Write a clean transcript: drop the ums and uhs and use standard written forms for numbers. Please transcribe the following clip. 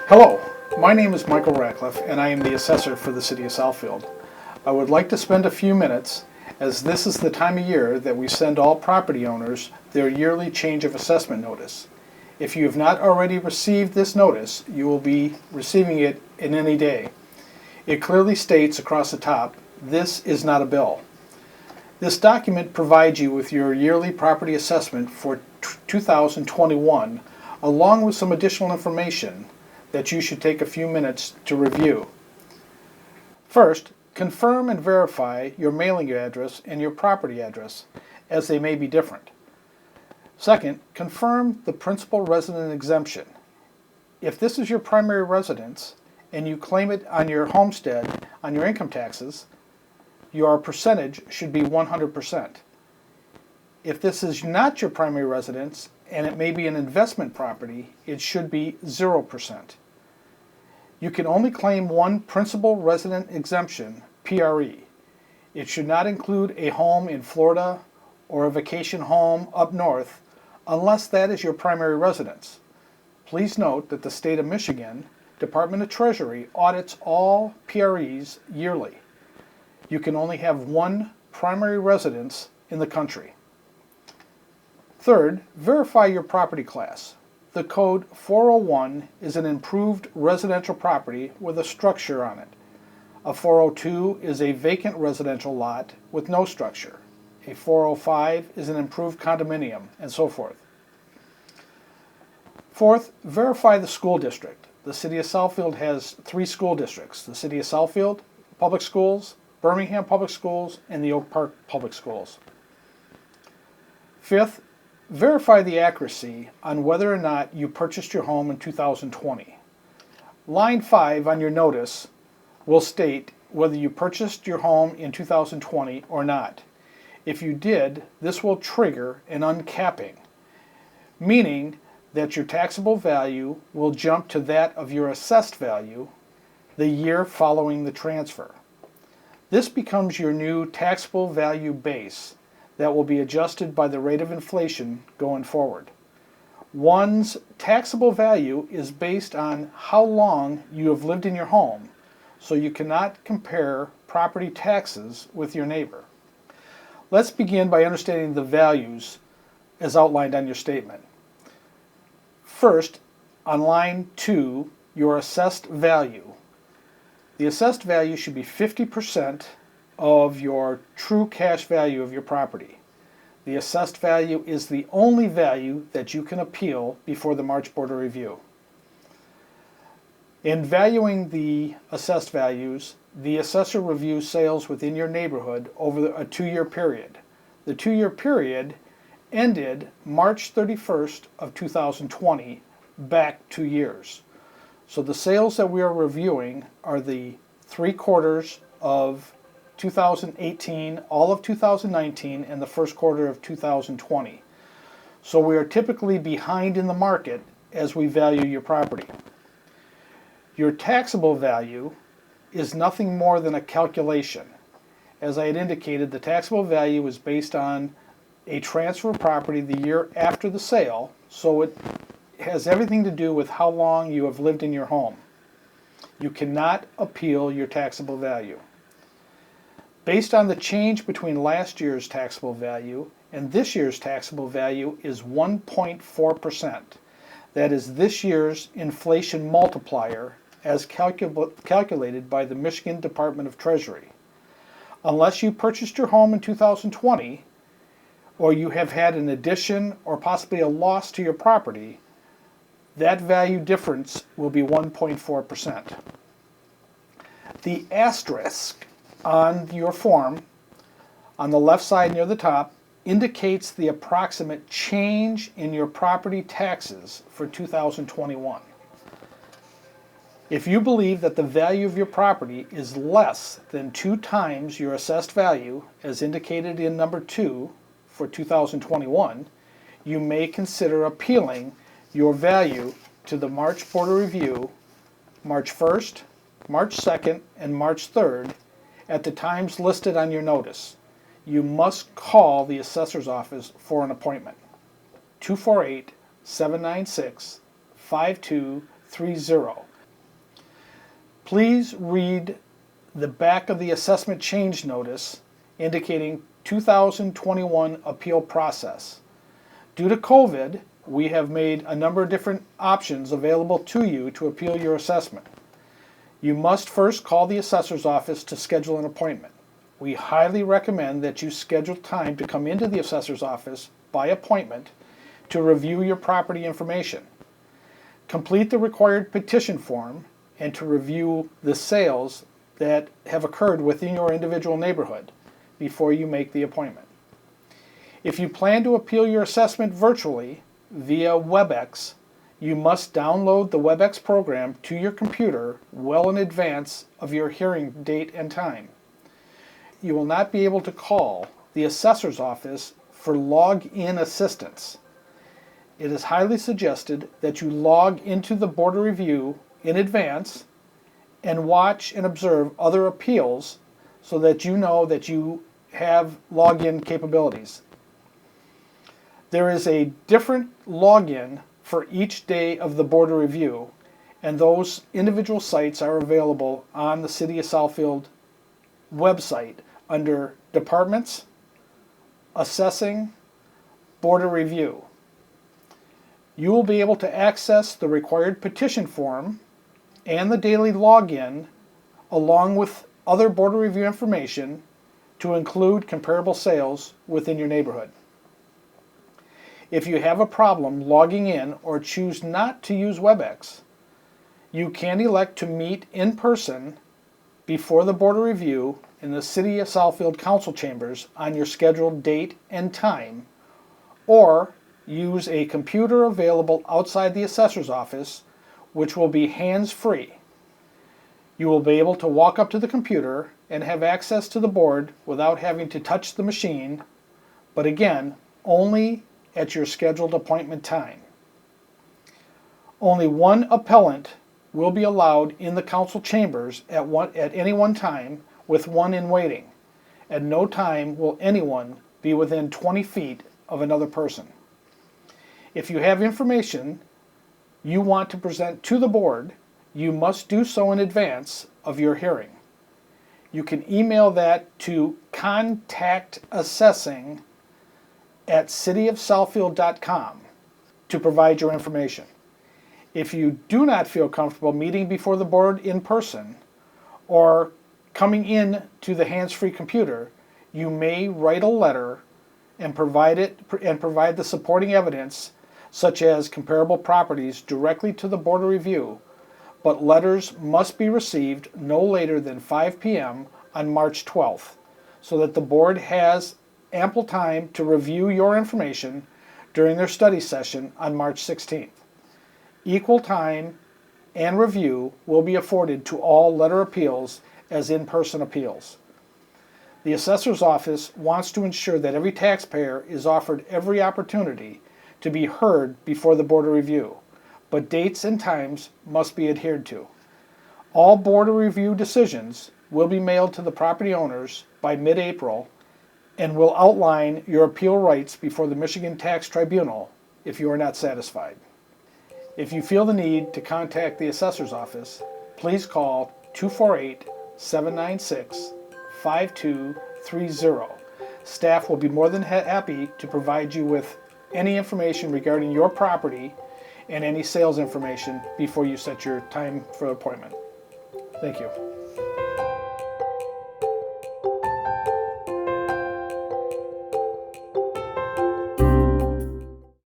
Hello, my name is Michael Ratcliffe and I am the assessor for the City of Southfield. I would like to spend a few minutes, as this is the time of year that we send all property owners their yearly change of assessment notice. If you have not already received this notice, you will be receiving it in any day. It clearly states across the top, "This is not a bill." This document provides you with your yearly property assessment for 2021, along with some additional information that you should take a few minutes to review. First, confirm and verify your mailing address and your property address, as they may be different. Second, confirm the principal resident exemption. If this is your primary residence and you claim it on your homestead, on your income taxes, your percentage should be 100%. If this is not your primary residence and it may be an investment property, it should be 0%. You can only claim one principal resident exemption, PRE. It should not include a home in Florida or a vacation home up north unless that is your primary residence. Please note that the state of Michigan Department of Treasury audits all PREs yearly. You can only have one primary residence in the country. Third, verify your property class. The code 401 is an improved residential property with a structure on it. A 402 is a vacant residential lot with no structure. A 405 is an improved condominium, and so forth. Fourth, verify the school district. The City of Southfield has 3 school districts: the City of Southfield Public Schools, Birmingham Public Schools, and the Oak Park Public Schools. Fifth, verify the accuracy on whether or not you purchased your home in 2020. Line 5 on your notice will state whether you purchased your home in 2020 or not. If you did, this will trigger an uncapping, meaning that your taxable value will jump to that of your assessed value the year following the transfer. This becomes your new taxable value base that will be adjusted by the rate of inflation going forward. One's taxable value is based on how long you have lived in your home, so you cannot compare property taxes with your neighbor. Let's begin by understanding the values as outlined on your statement. First, on line 2, your assessed value. The assessed value should be 50% of your true cash value of your property. The assessed value is the only value that you can appeal before the March Board of Review. In valuing the assessed values, the assessor reviews sales within your neighborhood over a 2-year period. The 2-year period ended March 31st of 2020, back 2 years. So the sales that we are reviewing are the 3 quarters of 2018, all of 2019, and the first quarter of 2020. So we are typically behind in the market as we value your property. Your taxable value is nothing more than a calculation. As I had indicated, the taxable value is based on a transfer of property the year after the sale, so it has everything to do with how long you have lived in your home. You cannot appeal your taxable value. Based on the change between last year's taxable value and this year's taxable value is 1.4%. That is this year's inflation multiplier as calculated by the Michigan Department of Treasury. Unless you purchased your home in 2020, or you have had an addition or possibly a loss to your property, that value difference will be 1.4%. The asterisk on your form, on the left side near the top, indicates the approximate change in your property taxes for 2021. If you believe that the value of your property is less than 2 times your assessed value, as indicated in number 2 for 2021, you may consider appealing your value to the March Board of Review, March 1st, March 2nd, and March 3rd, at the times listed on your notice. You must call the assessor's office for an appointment. 248-796-5230. Please read the back of the assessment change notice indicating 2021 appeal process. Due to COVID, we have made a number of different options available to you to appeal your assessment. You must first call the assessor's office to schedule an appointment. We highly recommend that you schedule time to come into the assessor's office by appointment to review your property information, complete the required petition form, and to review the sales that have occurred within your individual neighborhood before you make the appointment. If you plan to appeal your assessment virtually via WebEx, you must download the WebEx program to your computer well in advance of your hearing date and time. You will not be able to call the assessor's office for log-in assistance. It is highly suggested that you log into the Board of Review in advance and watch and observe other appeals so that you know that you have login capabilities. There is a different login for each day of the Board of Review, and those individual sites are available on the City of Southfield website under Departments, Assessing, Board of Review. You will be able to access the required petition form and the daily login along with other Board of Review information to include comparable sales within your neighborhood. If you have a problem logging in or choose not to use WebEx, you can elect to meet in person before the Board of Review in the City of Southfield Council Chambers on your scheduled date and time, or use a computer available outside the assessor's office, which will be hands-free. You will be able to walk up to the computer and have access to the board without having to touch the machine, but again, only at your scheduled appointment time. Only one appellant will be allowed in the council chambers at any one time, with one in waiting. At no time will anyone be within 20 feet of another person. If you have information you want to present to the board, you must do so in advance of your hearing. You can email that to contactassessing@cityofsouthfield.com to provide your information. If you do not feel comfortable meeting before the board in person or coming in to the hands-free computer, you may write a letter and provide the supporting evidence such as comparable properties directly to the Board of Review, but letters must be received no later than 5 p.m. on March 12th so that the board has ample time to review your information during their study session on March 16th. Equal time and review will be afforded to all letter appeals as in-person appeals. The assessor's office wants to ensure that every taxpayer is offered every opportunity to be heard before the Board of Review, but dates and times must be adhered to. All Board of Review decisions will be mailed to the property owners by mid-April and will outline your appeal rights before the Michigan Tax Tribunal if you are not satisfied. If you feel the need to contact the assessor's office, please call 248-796-5230. Staff will be more than happy to provide you with any information regarding your property and any sales information before you set your time for appointment. Thank you.